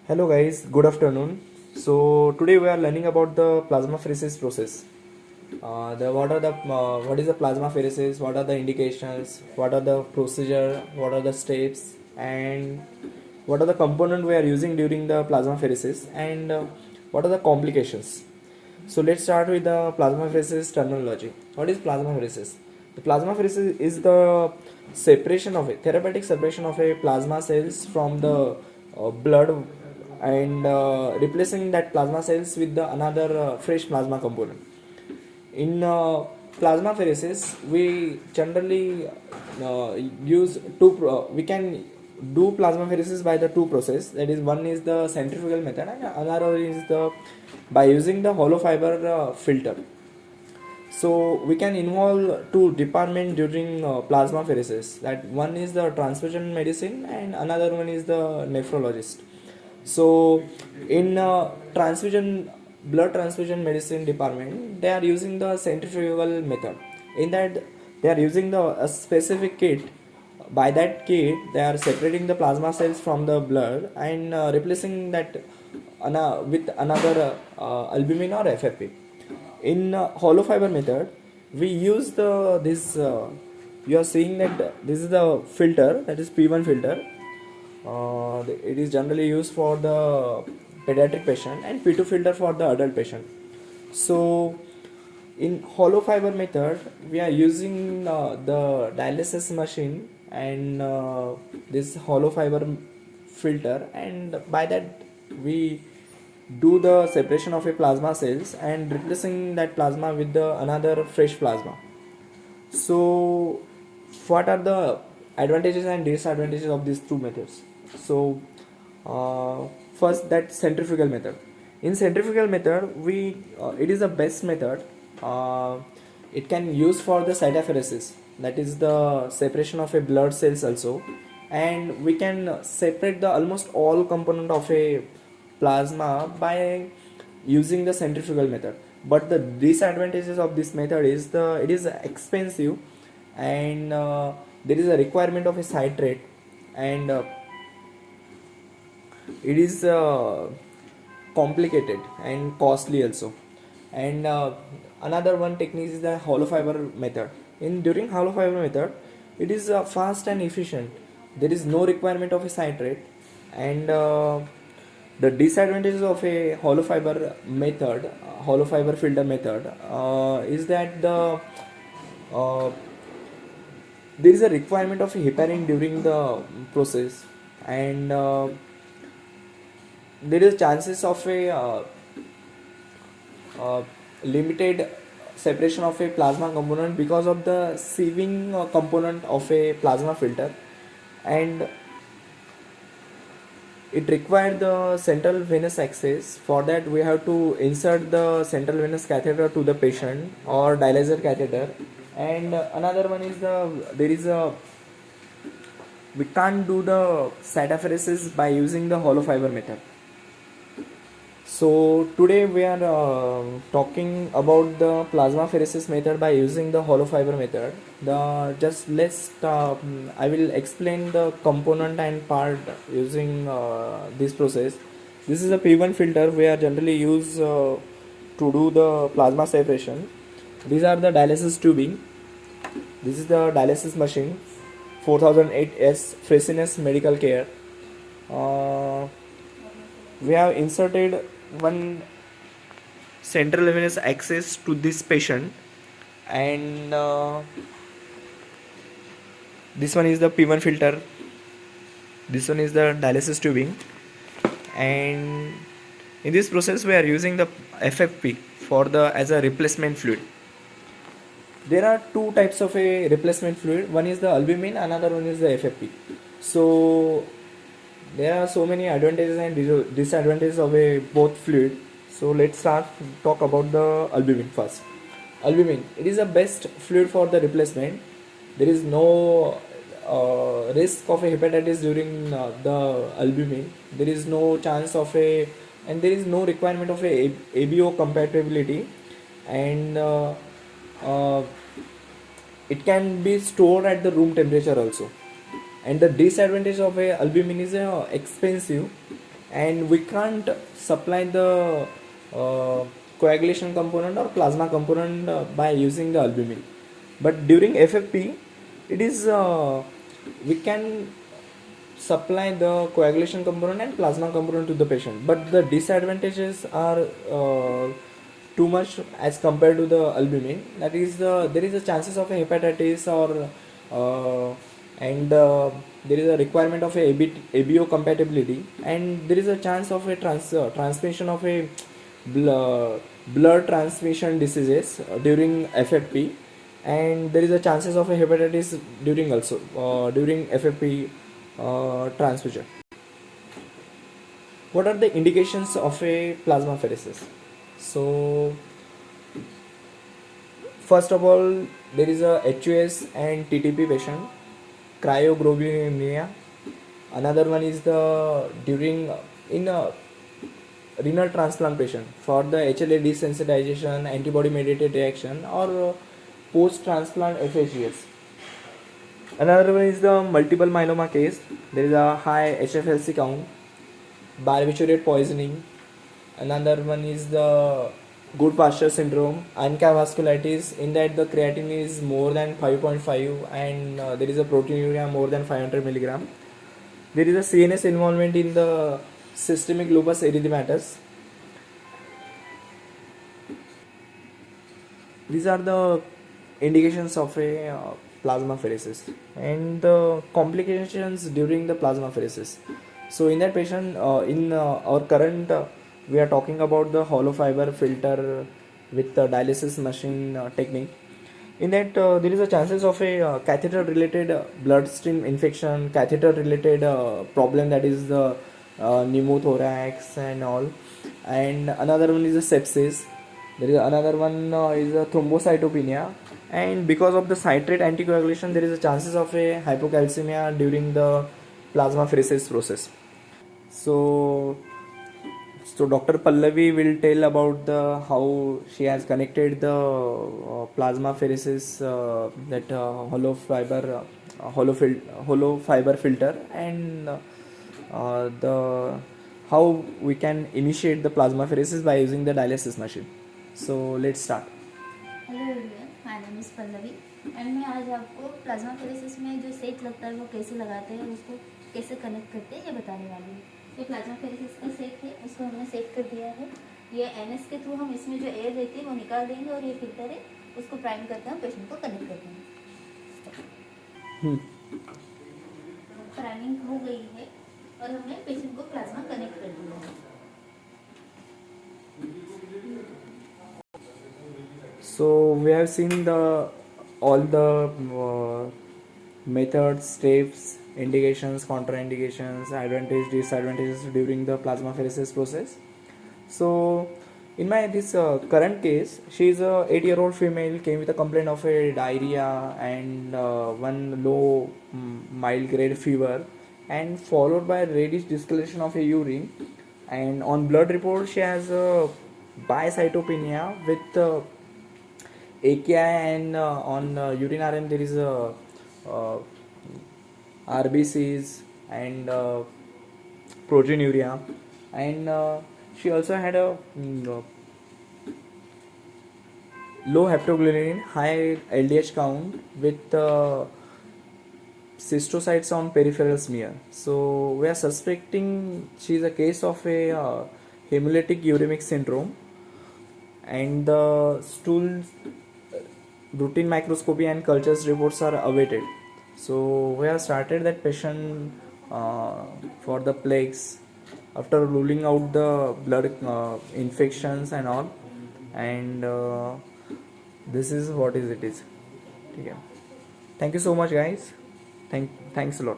Hello guys, good afternoon. So today we are learning about the plasmapheresis process. What is the plasmapheresis? What are the indications? What are the procedure? What are the steps? And what are the component we are using during the plasmapheresis? And what are the complications? So let's start with the plasmapheresis terminology. What is plasmapheresis? The plasmapheresis is the separation of a therapeutic separation of a plasma cells from the blood and replacing that plasma cells with the another fresh plasma component. In plasmapheresis, we generally use we can do plasmapheresis by the two process. That is, one is the centrifugal method, and another is the by using the hollow fiber filter. So we can involve two department during plasmapheresis. That one is the transfusion medicine, and another one is the nephrologist. So in blood transfusion medicine department, they are using the centrifugal method. In that, they are using a specific kit. By that kit, they are separating the plasma cells from the blood and replacing that with another albumin or FFP. In hollow fiber method, we use the this. You are seeing that this is the filter, that is P1 filter. It is generally used for the pediatric patient, and P2 filter for the adult patient. So in hollow fiber method, we are using the dialysis machine and this hollow fiber filter, and by that we do the separation of a plasma cells and replacing that plasma with the another fresh plasma. So what are the advantages and disadvantages of these two methods? So first, that centrifugal method. In centrifugal method, it is the best method. It can use for the cytopheresis, that is the separation of a blood cells also, and we can separate the almost all component of a plasma by using the centrifugal method. But the disadvantages of this method is it is expensive, and there is a requirement of a citrate, and it is complicated and costly also. And another one technique is the hollow fiber method. During hollow fiber method, it is fast and efficient. There is no requirement of a citrate, and the disadvantages of a hollow fiber method, hollow fiber filter method, is that there is a requirement of heparin during the process, and there is chances of a limited separation of a plasma component because of the sieving component of a plasma filter, and it required the central venous access. For that, we have to insert the central venous catheter to the patient or dialyzer catheter. And another one is we can't do the cytopheresis by using the hollow fiber method. So today we are talking about the plasmapheresis method by using the hollow fiber method. I will explain the component and part using this process. This is a P1 filter we are generally use to do the plasma separation. These are the dialysis tubing. This is the dialysis machine, 4008S Freshness Medical Care. We have inserted one central venous access to this patient, and this one is the P1 filter, this one is the dialysis tubing, and in this process we are using the FFP as a replacement fluid. There are two types of a replacement fluid. One is the albumin, another one is the FFP. So there are so many advantages and disadvantages of both fluid. So let's talk about the albumin first. Albumin, it is the best fluid for the replacement. There is no risk of a hepatitis during the albumin. There is no chance of and there is no requirement of a ABO compatibility, and it can be stored at the room temperature also. And the disadvantage of a albumin is expensive, and we can't supply the uh, coagulation component or plasma component by using the albumin. But during FFP, it is we can supply the coagulation component and plasma component to the patient, but the disadvantages are too much as compared to the albumin. That is there is a chances of a hepatitis or and there is a requirement of a ABO compatibility, and there is a chance of a transmission of a blood transmission diseases during FFP, and there is a chances of a hepatitis during also during FFP transfusion. What are the indications of a plasmapheresis? So first of all, there is a HUS and TTP patient, cryoglobulinemia. Another one is the during in a renal transplant patient for the HLA desensitization, antibody mediated reaction, or post transplant FHGS. Another one is the multiple myeloma case. There is a high HFLC count, barbiturate poisoning. Another one is the good pasture syndrome, ANCA vasculitis. In that the creatinine is more than 5.5 and there is a proteinuria more than 500 milligram. There is a CNS involvement in the systemic lupus erythematosus. These are the indications of a plasmapheresis and the complications during the plasmapheresis. So in that patient, in our current, we are talking about the hollow fiber filter with the dialysis machine technique. In that, there is a chances of a catheter-related bloodstream infection, catheter-related problem, that is the pneumothorax and all. And another one is a sepsis. There is another one is a thrombocytopenia, and because of the citrate anticoagulation, there is a chances of a hypocalcemia during the plasmapheresis process. So Dr. Pallavi will tell about the how she has connected the plasmapheresis that hollow fiber filter, and the how we can initiate the plasmapheresis by using the dialysis machine. So let's start. Hello everyone, my name is Pallavi and मैं आज आपको plasmapheresis में जो सेक लगता है वो कैसे लगाते हैं, उसको कैसे कनेक्ट करते हैं, ये बताने वाली हूँ। ये प्लाज्माफेरेसिस का सेक है, उसको हमने सेक कर दिया है। ये एनएस के थ्रू हम इसमें जो एयर रहती है वो निकाल देंगे, और ये फिल्टर है, उसको प्राइम करके हम पेशेंट को कनेक्ट करते हैं। प्राइमिंग हो गई है और हमने पेशेंट को प्लाज्मा कनेक्ट कर दिया है। So we have seen the all the methods, steps, indications, contraindications, advantages, disadvantages during the plasmapheresis process. So in my this current case, she is a 8-year-old female, came with a complaint of a diarrhea and one low mild grade fever, and followed by reddish discoloration of a urine, and on blood report she has a bicytopenia with AKI, and on urine RM there is a RBCs and proteinuria, and she also had a low hepatoglutinin, high LDH count with cystocytes on peripheral smear. So we are suspecting she is a case of a hemolytic uremic syndrome, and the stool routine microscopy and cultures reports are awaited. So we have started that patient for the PLEX after ruling out the blood infections and all, and this is what is it is. Okay. Thank you so much, guys. Thanks a lot.